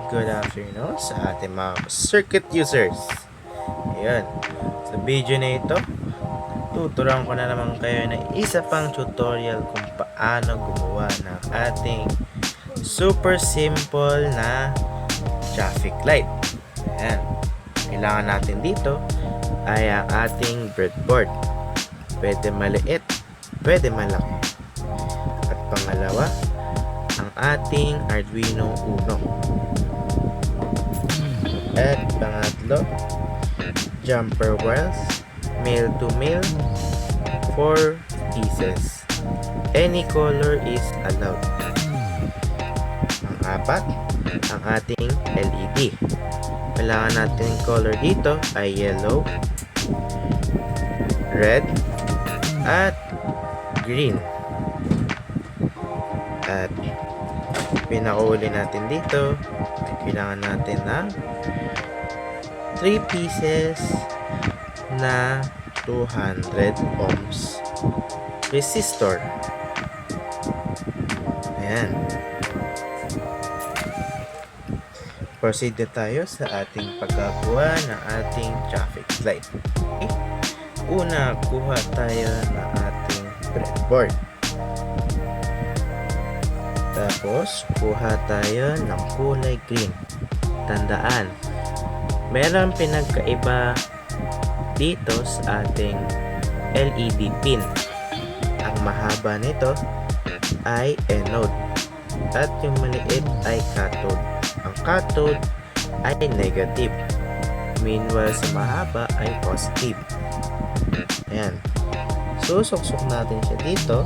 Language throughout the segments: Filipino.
good afternoon sa ating mga circuit users. Ayan, sa video na ito, tuturuan ko na naman kayo ng isa pang tutorial kung paano gumawa ng ating super simple na traffic light. Ayan, kailangan natin dito ay ang ating breadboard. Pwede maliit, pwede malaki. At pangalawa, ang ating Arduino Uno. At pangatlo, jumper wires, male to male, 4 pieces. Any color is allowed. Ang apat, ang ating LED. Kailangan natin color dito ay yellow, red, at green. At pinakauli natin dito, kailangan natin ng 3 pieces na 200 ohms resistor. Ayan. Proceed na tayo sa ating pagkagawa ng ating traffic light. Okay. Una, kuha tayo ng ating breadboard. Tapos, kuha tayo ng kulay green. Tandaan, meron pinagkaiba dito sa ating LED pin. Ang mahaba nito ay anode at yung maliit ay cathode. Ang cathode ay negative. Meanwhile, sa mahaba ay positive. Ayan. Susuksok natin siya dito.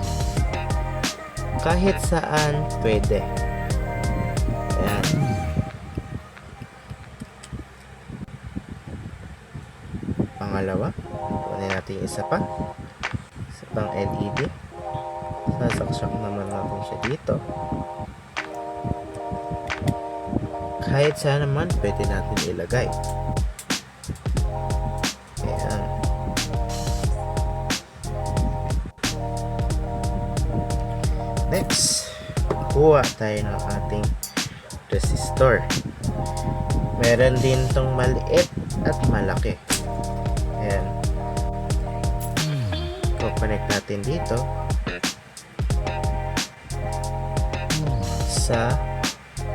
Kahit saan pwede. Ayan. Pangalawa, kunin natin yung isa pa. Isa pang LED. Sasaksak naman natin siya dito. Kahit saan naman pwede natin ilagay. Ayan. Next, kuha tayo ng ating resistor. Meron din tong maliit at malaki. Ayan. Connect natin dito sa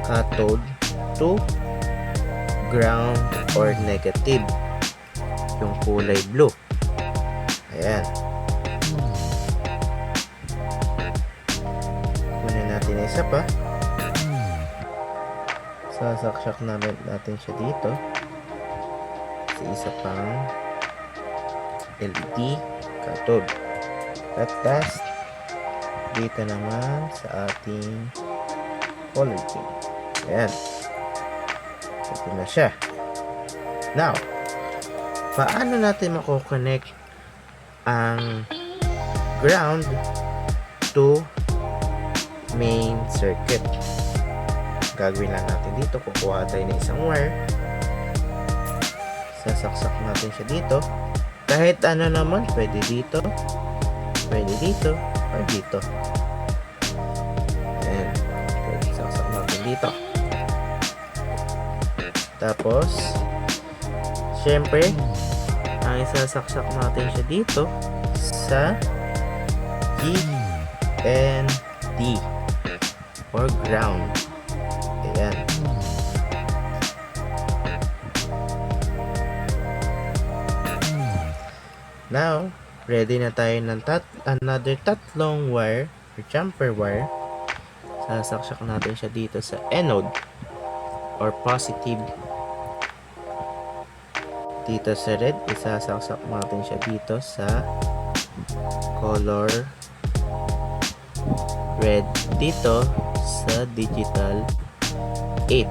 cathode to ground or negative, yung kulay blue. Ayan. Natin isa pa. Sasaksak natin siya dito sa isa pang LED cathode. At last, dito naman sa ating color pin. Ayan. Ito na siya. Now, paano natin mako-connect ang ground to main circuit? Gagawin lang natin dito, kukuha tayo ng isang wire, sasaksak natin siya dito. Kahit ano naman, pwede dito, or dito. Ayan, pwede saksak natin dito. Tapos syempre, ang isasaksak natin siya dito sa G and D or ground. Ayan. Now, ready na tayo ng another tatlong wire or jumper wire. Sasaksak natin siya dito sa anode or positive. Dito sa red, isasaksak natin siya dito sa color red, dito sa digital 8.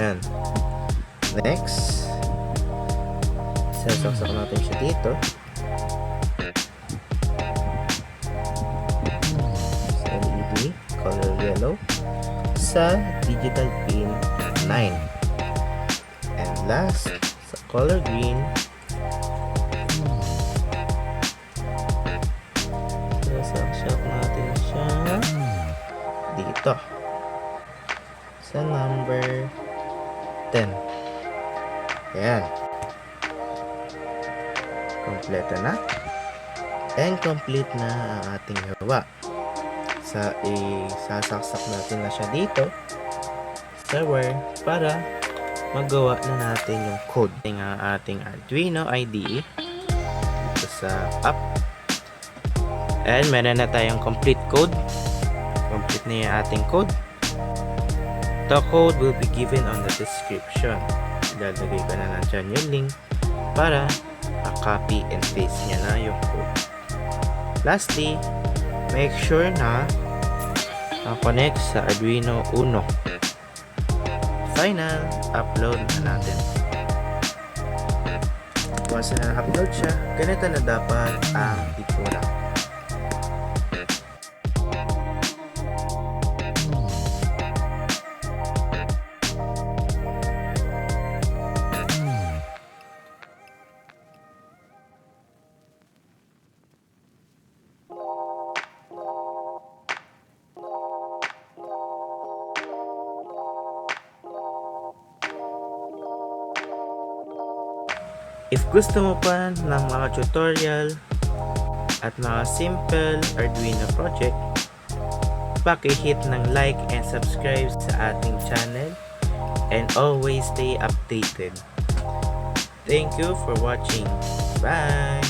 Ayan. Next, sasaksak natin siya dito sa LED color yellow sa digital pin 9. And last, sa color green dito sa number 10. Ayan. Kompleto na. And complete na ang ating gawa. Isasaksak natin na siya dito sa wire para magawa na natin yung code ng ating Arduino IDE dito sa app. And meron na tayong complete code. Complete na yung ating code. The code will be given on the description. Ilalagay ko na dyan yung link para copy and paste nyo na yung code. Lastly, make sure na connect sa Arduino Uno. Final, upload na natin. Once na upload siya, ganito na dapat ang itsura. If gusto mo pa ng mga tutorial at mga simple Arduino project, paki-hit ng like and subscribe sa ating channel and always stay updated. Thank you for watching. Bye!